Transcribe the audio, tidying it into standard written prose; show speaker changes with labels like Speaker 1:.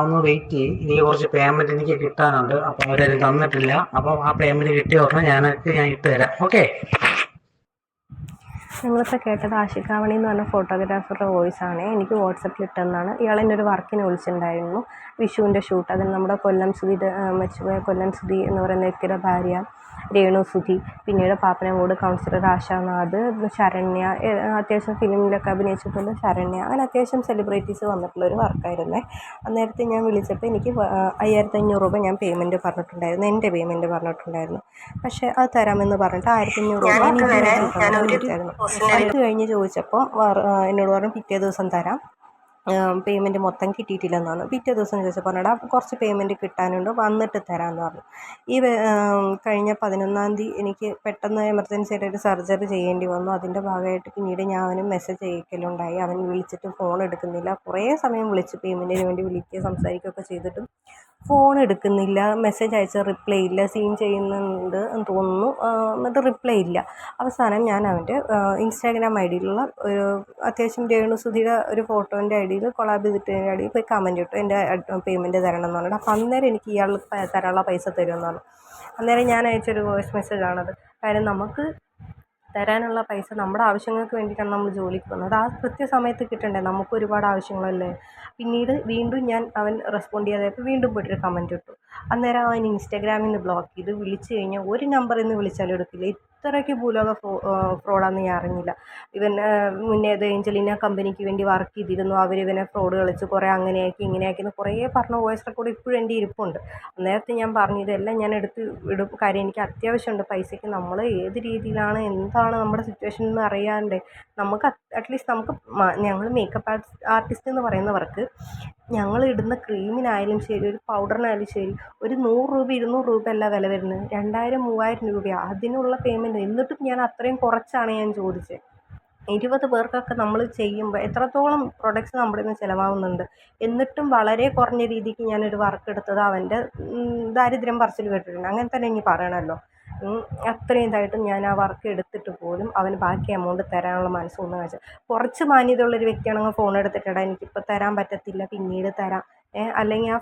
Speaker 1: ഒന്ന് വെയിറ്റ് ചെയ്യും. എനിക്ക് കുറച്ച് പേയ്മെന്റ് എനിക്ക് കിട്ടാനുണ്ട്. അപ്പം അവരാരും തന്നിട്ടില്ല. അപ്പം ആ പേയ്മെന്റ് കിട്ടിയ ഉടനെ ഞാൻ ഇട്ട് തരാം. ഓക്കെ.
Speaker 2: നിങ്ങളിപ്പോൾ കേട്ടത് ആഷിഖാമണി എന്ന് പറഞ്ഞ ഫോട്ടോഗ്രാഫറുടെ വോയിസാണ്. എനിക്ക് വാട്സപ്പിൽ ഇട്ടെന്നാണ്. ഇയാൾ എന്നെ ഒരു വർക്കിന് വിളിച്ചിട്ടുണ്ടായിരുന്നു, വിഷുവിൻ്റെ ഷൂട്ട്. അതിന് നമ്മുടെ കൊല്ലം സുധീയുടെ മരിച്ചുപോയ കൊല്ലം സുധി എന്ന് പറയുന്ന വ്യക്തിയുടെ ഭാര്യ രേണു സുധി, പിന്നീട് പാപ്പനംകോട് കൗൺസിലർ ആശാനാഥ്, ശരണ്യ, അത്യാവശ്യം ഫിലിമിലൊക്കെ അഭിനയിച്ചിട്ടുള്ള ശരണ്യ, അങ്ങനെ അത്യാവശ്യം സെലിബ്രിറ്റീസ് വന്നിട്ടുള്ളൊരു വർക്കായിരുന്നേ. അന്നേരത്തെ ഞാൻ വിളിച്ചപ്പോൾ എനിക്ക് 5500 രൂപ ഞാൻ പേയ്മെൻറ്റ് പറഞ്ഞിട്ടുണ്ടായിരുന്നു, എൻ്റെ പേയ്മെൻറ്റ് പറഞ്ഞിട്ടുണ്ടായിരുന്നു. പക്ഷേ അത് തരാമെന്ന് പറഞ്ഞിട്ട് 1500 രൂപ വിളിച്ചായിരുന്നു. അത് കഴിഞ്ഞ് ചോദിച്ചപ്പോൾ എന്നോട് പറഞ്ഞു പിറ്റേ ദിവസം തരാം, പേയ്മെൻറ്റ് മൊത്തം കിട്ടിയിട്ടില്ലെന്നാണ്. പിറ്റേ ദിവസം ചോദിച്ചപ്പോൾ പറഞ്ഞാൽ കുറച്ച് പേയ്മെൻറ്റ് കിട്ടാനുണ്ട്, വന്നിട്ട് തരാമെന്ന് പറഞ്ഞു. ഈ കഴിഞ്ഞ 11-ാം തീയതി എനിക്ക് പെട്ടെന്ന് എമർജൻസി ആയിട്ട് ഒരു സർജറി ചെയ്യേണ്ടി വന്നു. അതിൻ്റെ ഭാഗമായിട്ട് പിന്നീട് ഞാൻ അവന് മെസ്സേജ് അയക്കലുണ്ടായി. അവൻ വിളിച്ചിട്ട് ഫോൺ എടുക്കുന്നില്ല. കുറേ സമയം വിളിച്ച് പേയ്മെൻറ്റിന് വേണ്ടി വിളിക്കുകയും സംസാരിക്കുകയൊക്കെ ചെയ്തിട്ടും ഫോൺ എടുക്കുന്നില്ല. മെസ്സേജ് അയച്ച റിപ്ലൈ ഇല്ല. സീൻ ചെയ്യുന്നുണ്ട് എന്ന് തോന്നുന്നു, എന്നിട്ട് റിപ്ലൈ ഇല്ല. അവസാനം ഞാൻ അവൻ്റെ ഇൻസ്റ്റാഗ്രാം ഐ ഡിയിലുള്ള ഒരു അത്യാവശ്യം രേണുസുധിയുടെ ഒരു ഫോട്ടോൻ്റെ ഐ ഡിയിൽ കൊളാബ് ചെയ്തിട്ടതിൻ്റെ ഐ ഡിയിൽ പോയി കമൻറ്റ് ഇട്ടു, എൻ്റെ പേയ്മെൻറ്റ് തരണം എന്ന് പറഞ്ഞിട്ട്. അപ്പം അന്നേരം എനിക്ക് ഇയാൾ തരാനുള്ള പൈസ തരുമെന്ന് പറഞ്ഞു. അന്നേരം ഞാൻ അയച്ചൊരു വോയിസ് മെസ്സേജാണത്. കാര്യം നമുക്ക് തരാനുള്ള പൈസ നമ്മുടെ ആവശ്യങ്ങൾക്ക് വേണ്ടിയിട്ടാണ് നമ്മൾ ജോലിക്ക് പോകുന്നത്. ആ കൃത്യസമയത്ത് കിട്ടണ്ടേ, നമുക്ക് ഒരുപാട് ആവശ്യങ്ങളല്ലേ. പിന്നീട് വീണ്ടും അവൻ റെസ്പോണ്ട് ചെയ്യാതായപ്പോൾ വീണ്ടും പോയിട്ടൊരു കമൻറ്റ് ഇട്ടു. അന്നേരം അവൻ ഇൻസ്റ്റാഗ്രാമിൽ നിന്ന് ബ്ലോക്ക് ചെയ്ത്, വിളിച്ച് കഴിഞ്ഞാൽ ഒരു നമ്പറിൽ നിന്ന് വിളിച്ചാലും എടുക്കില്ല. ഇത്രയ്ക്ക് ഭൂലോക ഫ്രോഡാണെന്ന് ഞാൻ അറിഞ്ഞില്ല. ഇവൻ മുന്നേ അത് ഏഞ്ചലിന കമ്പനിക്ക് വേണ്ടി വർക്ക് ചെയ്തിരുന്നു, ഇവനെ ഫ്രോഡ് കളിച്ച് കുറേ അങ്ങനെയാക്കി ഇങ്ങനെയാക്കിയെന്ന് കുറേ പറഞ്ഞ വോയിസ് റെക്കോർഡ് ഇപ്പോഴും എൻ്റെ ഇരിപ്പുണ്ട്. അന്നേരത്തെ ഞാൻ പറഞ്ഞു ഇതെല്ലാം ഞാൻ എടുത്ത് ഇടും, കാര്യം എനിക്ക് അത്യാവശ്യമുണ്ട് പൈസയ്ക്ക്. നമ്മൾ ഏത് രീതിയിലാണ് എന്താണ് നമ്മുടെ സിറ്റുവേഷൻ എന്ന് അറിയാണ്ട് നമുക്ക് അറ്റ്ലീസ്റ്റ് നമുക്ക് ഞങ്ങൾ മേക്കപ്പ് ആർട്ടിസ്റ്റ് എന്ന് പറയുന്നവർക്ക് ഞങ്ങൾ ഇടുന്ന ക്രീമിനായാലും ശരി, ഒരു പൗഡറിനായാലും ശരി, ഒരു 100 രൂപ 200 രൂപ അല്ല വില വരുന്നത്, 2000-3000 രൂപയാണ് അതിനുള്ള പേയ്മെൻറ്റ്. എന്നിട്ടും ഞാൻ അത്രയും കുറച്ചാണ് ഞാൻ ചോദിച്ചത്. 20 പേർക്കൊക്കെ നമ്മൾ ചെയ്യുമ്പോൾ എത്രത്തോളം പ്രൊഡക്ട്സ് നമ്മുടെ നിന്ന് ചിലവാകുന്നുണ്ട്. എന്നിട്ടും വളരെ കുറഞ്ഞ രീതിക്ക് ഞാനൊരു വർക്ക് എടുത്തത് അവൻ്റെ ദാരിദ്ര്യം പറച്ചിൽ കേട്ടിട്ടുണ്ട്. അങ്ങനെ തന്നെ ഇനി പറയണമല്ലോ. അത്രയും ഇതായിട്ടും ഞാൻ ആ വർക്ക് എടുത്തിട്ട് പോലും അവന് ബാക്കി എമൗണ്ട് തരാനുള്ള മനസ്സൊന്നും കാണിച്ചു. കുറച്ച് മാന്യതയുള്ളൊരു വ്യക്തിയാണെങ്കിൽ ഫോൺ എടുത്തിട്ടാ എനിക്കിപ്പോൾ തരാൻ പറ്റത്തില്ല, പിന്നീട് തരാം, അല്ലെങ്കിൽ ആ